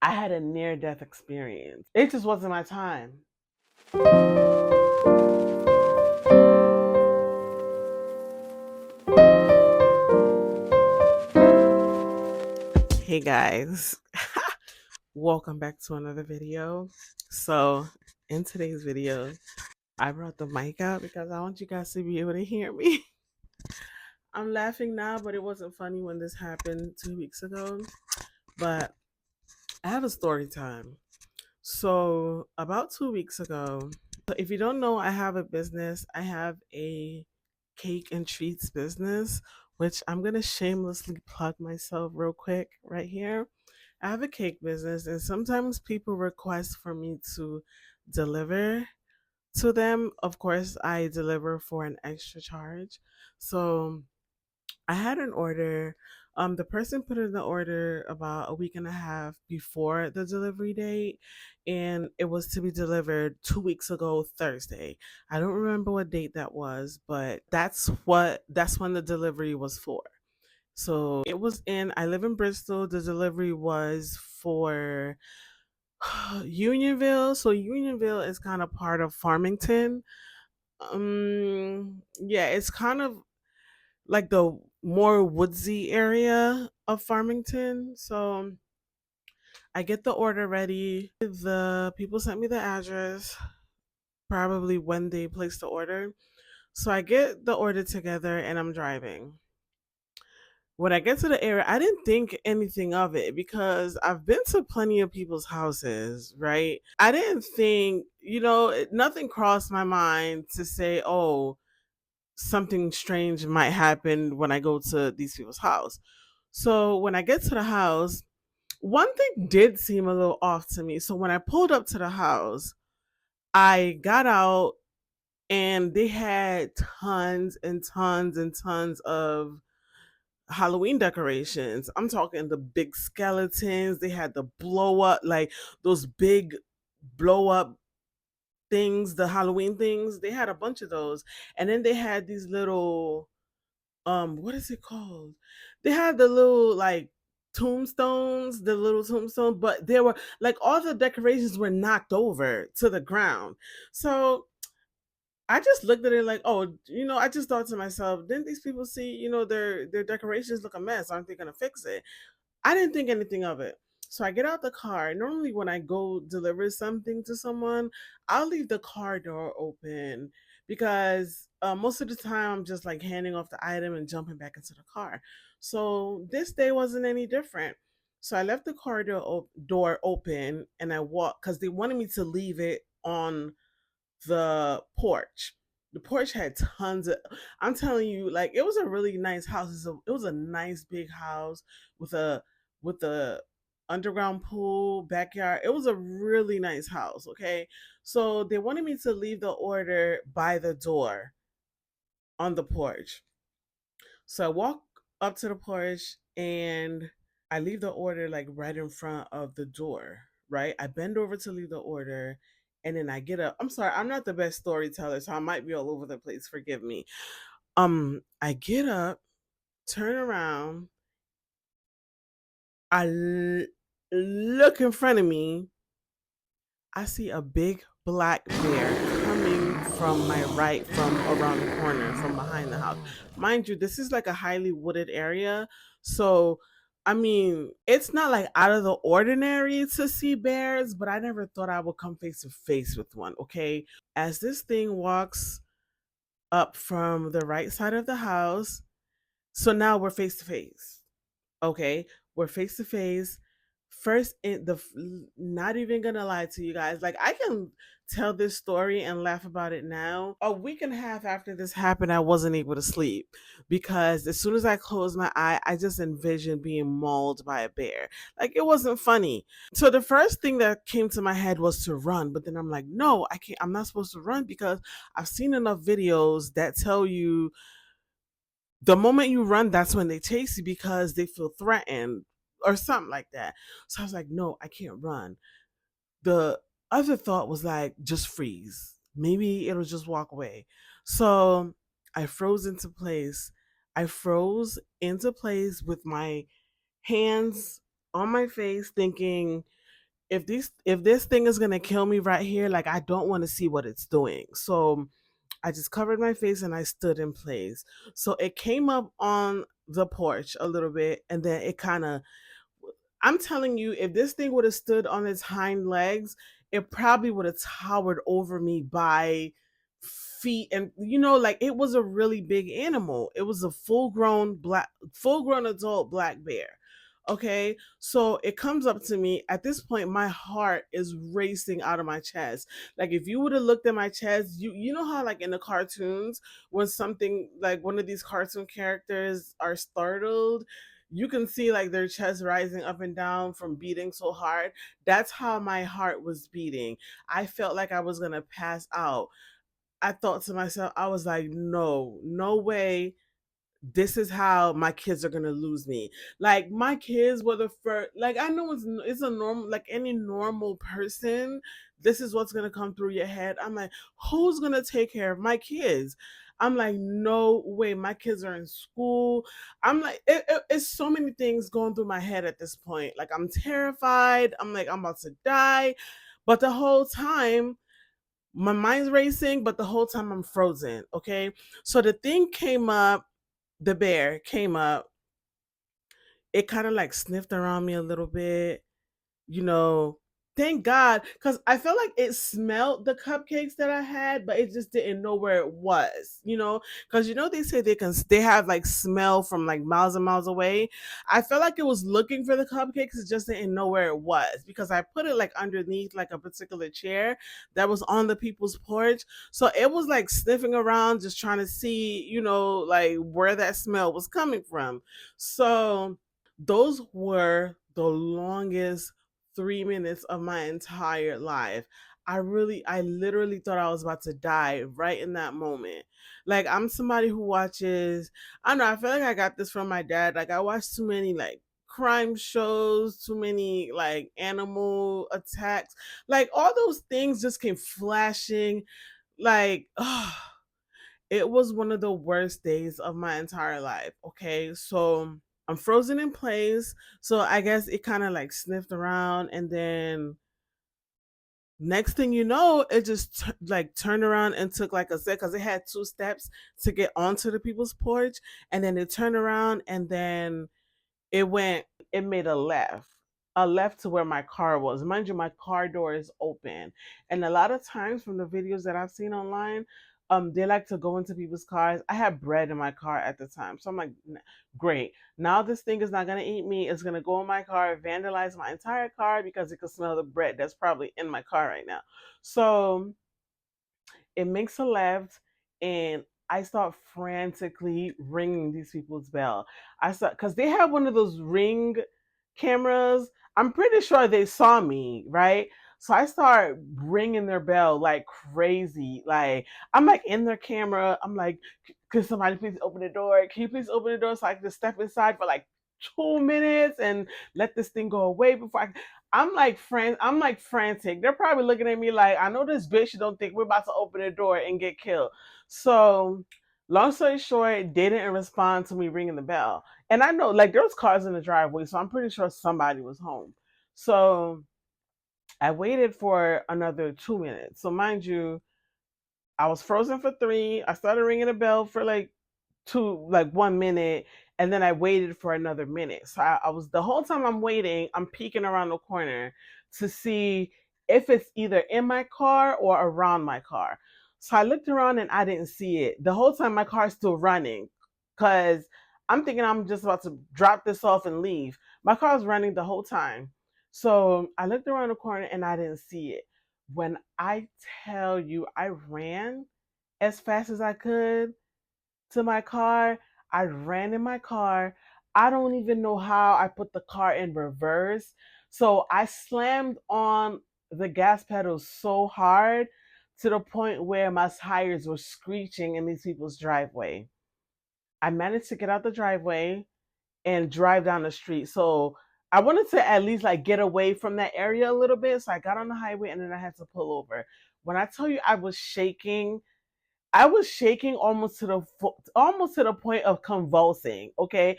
I had a near-death experience. It just wasn't my time. Hey guys, welcome back to another video. So in today's video, I brought the mic out because I want you guys to be able to hear me. I'm laughing now, but it wasn't funny when this happened 2 weeks ago. But I have a story time. So about 2 weeks ago, so if you don't know, I have a business. I have a cake and treats business, which I'm gonna shamelessly plug myself real quick right here. I have a cake business, and sometimes people request for me to deliver to them. Of course, I deliver for an extra charge. So I had an order. The person put in the order about a week and a half before the delivery date, and it was to be delivered 2 weeks ago, Thursday. I don't remember what date that was, but that's when the delivery was for. So it was in. I live in Bristol. The delivery was for Unionville. So Unionville is kind of part of Farmington. Yeah, it's kind of like the more woodsy area of Farmington. So I get the order ready. The people sent me the address, probably when they placed the order. So I get the order together and I'm driving. When I get to the area, I didn't think anything of it because I've been to plenty of people's houses, right? I didn't think, nothing crossed my mind to say, oh, something strange might happen when I go to these people's house. So when I get to the house, one thing did seem a little off to me. So when I pulled up to the house, I got out and they had tons and tons and tons of Halloween decorations. I'm talking the big skeletons. They had the blow up, like those big blow up things, the Halloween things. They had a bunch of those. And then they had these little what is it called? They had the little like tombstones, the little tombstone, but they were like all the decorations were knocked over to the ground. So I just looked at it like, oh, I just thought to myself, didn't these people see, their decorations look a mess? Aren't they gonna fix it? I didn't think anything of it. So I get out the car. Normally, when I go deliver something to someone, I'll leave the car door open because most of the time I'm just like handing off the item and jumping back into the car. So this day wasn't any different. So I left the car door open and I walked because they wanted me to leave it on the porch. The porch had tons of. I'm telling you, like it was a really nice house. It was a nice big house with a underground pool, backyard. It was a really nice house. Okay, so they wanted me to leave the order by the door on the porch. So I walk up to the porch and I leave the order like right in front of the door, right? I bend over to leave the order and then I get up. I'm sorry, I'm not the best storyteller, so I might be all over the place. Forgive me. I get up, turn around, look in front of me. I see a big black bear coming from my right, from around the corner, from behind the house. Mind you, this is like a highly wooded area. So, I mean, it's not like out of the ordinary to see bears, but I never thought I would come face to face with one. Okay. As this thing walks up from the right side of the house, so now we're face to face. Okay, we're face to face. First, not even gonna lie to you guys, like I can tell this story and laugh about it now. A week and a half after this happened, I wasn't able to sleep because as soon as I closed my eye, I just envisioned being mauled by a bear. Like it wasn't funny. So the first thing that came to my head was to run, but then I'm like, no, I can't. I'm not supposed to run because I've seen enough videos that tell you the moment you run, that's when they chase you because they feel threatened or something like that. So I was like, no, I can't run. The other thought was like, just freeze. Maybe it'll just walk away. So I froze into place. I froze into place with my hands on my face, thinking if this thing is gonna kill me right here, like I don't want to see what it's doing. So I just covered my face and I stood in place. So it came up on the porch a little bit, and then it kind of, I'm telling you, if this thing would have stood on its hind legs, it probably would have towered over me by feet. And like it was a really big animal. It was a full grown adult black bear. Okay, so it comes up to me. At this point, my heart is racing out of my chest. Like if you would have looked at my chest, you know how like in the cartoons, when something like one of these cartoon characters are startled, you can see like their chest rising up and down from beating so hard. That's how my heart was beating. I felt like I was going to pass out. I thought to myself, I was like, no, no way, this is how my kids are gonna lose me. Like my kids were the first. Like I know it's a normal, like any normal person. This is what's gonna come through your head. I'm like, who's gonna take care of my kids? I'm like, no way. My kids are in school. I'm like, it's so many things going through my head at this point. Like I'm terrified. I'm like, I'm about to die. But the whole time, my mind's racing, but the whole time I'm frozen. Okay. So the thing came up, the bear came up. It kind of like sniffed around me a little bit, you know. Thank God, because I felt like it smelled the cupcakes that I had, but it just didn't know where it was, because they say they have like smell from like miles and miles away. I felt like it was looking for the cupcakes, it just didn't know where it was, because I put it like underneath like a particular chair that was on the people's porch. So it was like sniffing around, just trying to see, like where that smell was coming from. So those were the longest 3 minutes of my entire life. I literally thought I was about to die right in that moment. Like, I'm somebody who watches, I don't know, I feel like I got this from my dad. Like, I watch too many, like, crime shows, too many, like, animal attacks. Like, all those things just came flashing. Like, it was one of the worst days of my entire life. Okay. So, I'm frozen in place. So I guess it kind of like sniffed around, and then next thing you know, it just like turned around and took like a step, because it had two steps to get onto the people's porch, and then it turned around, and then it made a left to where my car was. Mind you, my car door is open. And a lot of times from the videos that I've seen online, they like to go into people's cars. I had bread in my car at the time. So I'm like, great. Now this thing is not gonna eat me. It's gonna go in my car, vandalize my entire car because it can smell the bread that's probably in my car right now. So it makes a left, and I start frantically ringing these people's bell. I start, because they have one of those ring cameras. I'm pretty sure they saw me, right? So I start ringing their bell like crazy. Like I'm like in their camera. I'm like, could somebody please open the door? Can you please open the door so I can just step inside for like 2 minutes and let this thing go away before I'm like frantic. They're probably looking at me like, I know this bitch don't think we're about to open the door and get killed. So long story short, they didn't respond to me ringing the bell. And I know like there was cars in the driveway, so I'm pretty sure somebody was home. So I waited for another 2 minutes. So mind you, I was frozen for three. I started ringing the bell for like 1 minute, and then I waited for another minute. So I was, the whole time I'm waiting, I'm peeking around the corner to see if it's either in my car or around my car. So I looked around and I didn't see it. The whole time my car's still running, because I'm thinking I'm just about to drop this off and leave. My car's running the whole time. So I looked around the corner and I didn't see it. When I tell you, I ran as fast as I could to my car. I ran in my car. I don't even know how I put the car in reverse. So I slammed on the gas pedal so hard to the point where my tires were screeching in these people's driveway. I managed to get out the driveway and drive down the street. So I wanted to at least like get away from that area a little bit. So I got on the highway and then I had to pull over. When I tell you I was shaking almost to the point of convulsing. Okay,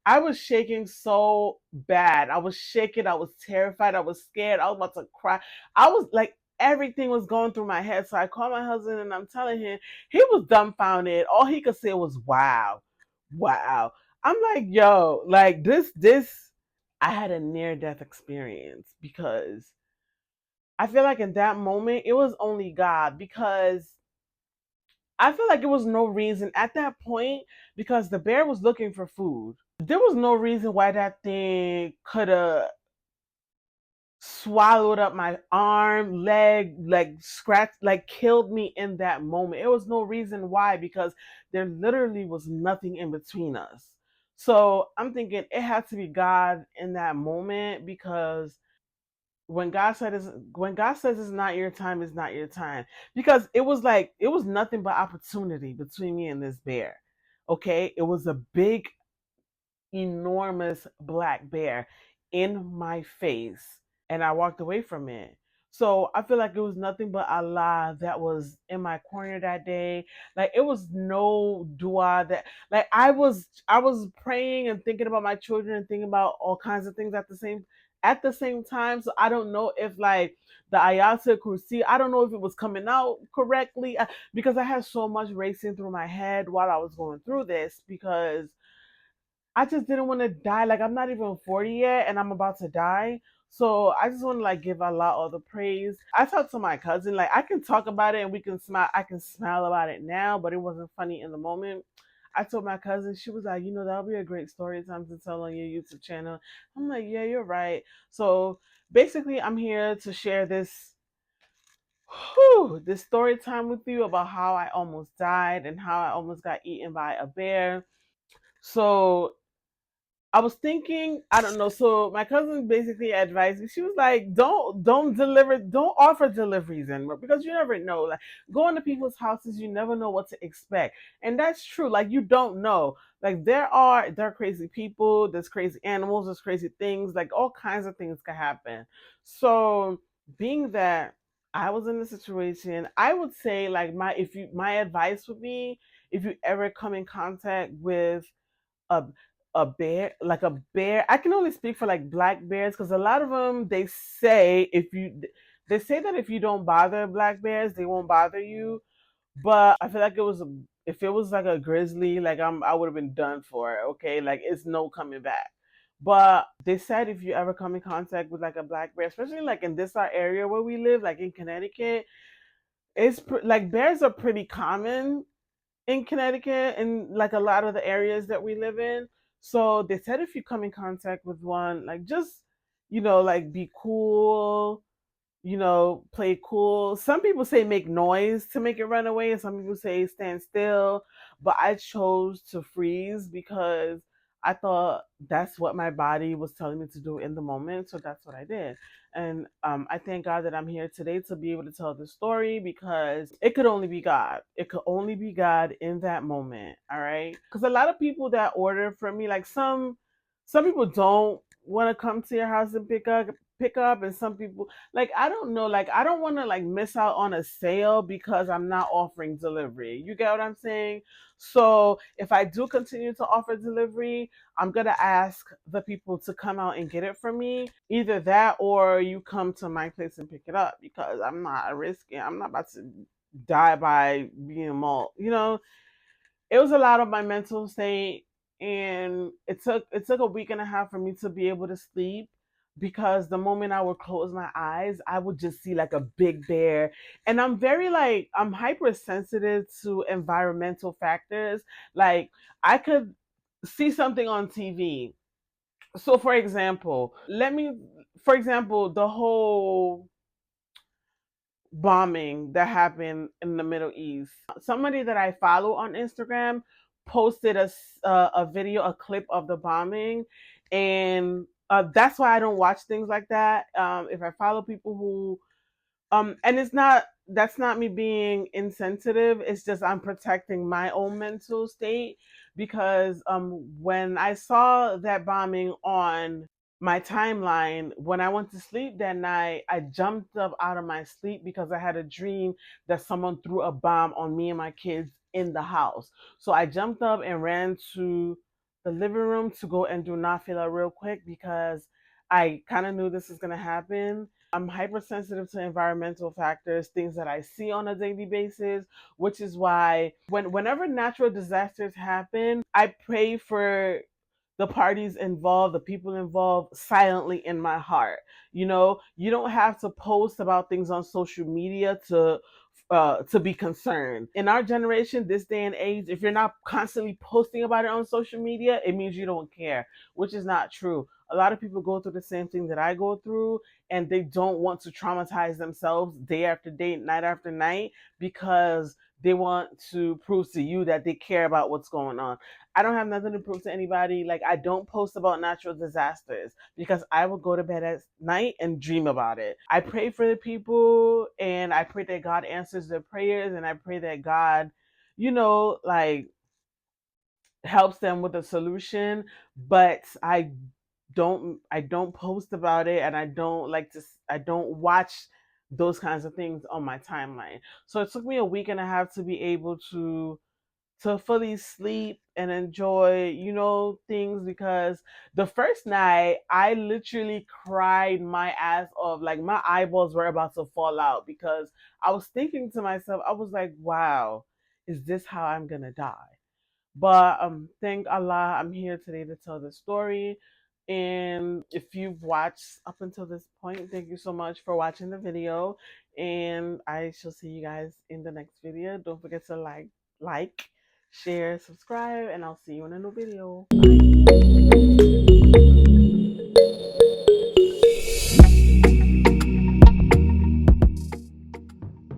I was shaking so bad. I was shaking. I was terrified. I was scared. I was about to cry. I was like, everything was going through my head. So I called my husband and I'm telling him, he was dumbfounded. All he could say was, wow, wow. I'm like, yo, like I had a near death experience because I feel like in that moment, it was only God because I feel like it was no reason at that point because the bear was looking for food. There was no reason why that thing could have swallowed up my arm, leg, like scratched, like killed me in that moment. It was no reason why because there literally was nothing in between us. So I'm thinking it had to be God in that moment because when God says it's not your time, it's not your time. Because it was like it was nothing but opportunity between me and this bear. Okay? It was a big enormous black bear in my face and I walked away from it. So I feel like it was nothing but Allah that was in my corner that day. Like it was no dua that like I was praying and thinking about my children and thinking about all kinds of things at the same time. So I don't know if like the Ayatul Kursi, I don't know if it was coming out correctly because I had so much racing through my head while I was going through this because I just didn't want to die. Like I'm not even 40 yet and I'm about to die. So I just want to like give Allah all the praise. I talked to my cousin, like I can talk about it and we can smile. I can smile about it now, but it wasn't funny in the moment. I told my cousin, she was like, that'll be a great story time to tell on your YouTube channel. I'm like, yeah, you're right. So basically I'm here to share this story time with you about how I almost died and how I almost got eaten by a bear. So I was thinking, I don't know. So my cousin basically advised me. She was like, don't offer deliveries anymore because you never know. Like going to people's houses, you never know what to expect. And that's true. Like you don't know. Like there are crazy people, there's crazy animals, there's crazy things, like all kinds of things can happen. So being that I was in the situation, I would say like my advice would be if you ever come in contact with a a bear, like a bear. I can only speak for like black bears because a lot of them they say that if you don't bother black bears, they won't bother you. But I feel like if it was like a grizzly, like I would have been done for. Okay, like it's no coming back. But they said if you ever come in contact with like a black bear, especially like in this our area where we live, like in Connecticut, like bears are pretty common in Connecticut and like a lot of the areas that we live in. So they said if you come in contact with one, like just, like be cool, play cool. Some people say make noise to make it run away, and some people say stand still. But I chose to freeze because I thought that's what my body was telling me to do in the moment. So that's what I did. And I thank God that I'm here today to be able to tell this story because it could only be God. It could only be God in that moment. All right. Because a lot of people that order from me, like some people don't want to come to your house and pick up and some people like I don't know, like I don't want to like miss out on a sale because I'm not offering delivery. You get what I'm saying? So if I do continue to offer delivery, I'm gonna ask the people to come out and get it from me. Either that or you come to my place and pick it up because I'm not about to die by being mauled. It was a lot of my mental state and it took a week and a half for me to be able to sleep because the moment I would close my eyes I would just see like a big bear. And I'm hypersensitive to environmental factors. Like I could see something on TV. So for example the whole bombing that happened in the Middle East. Somebody that I follow on Instagram posted a video, a clip of the bombing, and that's why I don't watch things like that. If I follow people who and it's not that's not me being insensitive. It's just I'm protecting my own mental state because when I saw that bombing on my timeline, when I went to sleep that night, I jumped up out of my sleep because I had a dream that someone threw a bomb on me and my kids in the house. So I jumped up and ran to the living room to go and do nafila real quick because I kind of knew this was going to happen. I'm hypersensitive to environmental factors, things that I see on a daily basis, which is why whenever natural disasters happen, I pray for the parties involved, the people involved silently in my heart. You know, you don't have to post about things on social media to be concerned. In our generation, this day and age, if you're not constantly posting about it on social media, it means you don't care, which is not true. A lot of people go through the same thing that I go through, and they don't want to traumatize themselves day after day, night after night, because they want to prove to you that they care about what's going on. I don't have nothing to prove to anybody. Like, I don't post about natural disasters because I will go to bed at night and dream about it. I pray for the people, and I pray that God answers their prayers, and I pray that God, like, helps them with a solution. But I don't post about it, and I don't watch those kinds of things on my timeline. So it took me a week and a half to be able to fully sleep and enjoy, things, because the first night I literally cried my ass off. Like, my eyeballs were about to fall out because I was thinking to myself, I was like, wow, is this how I'm gonna die? But thank Allah, I'm here today to tell the story. And if you've watched up until this point, thank you so much for watching the video. And I shall see you guys in the next video. Don't forget to like, share, subscribe, and I'll see you in a new video. Bye.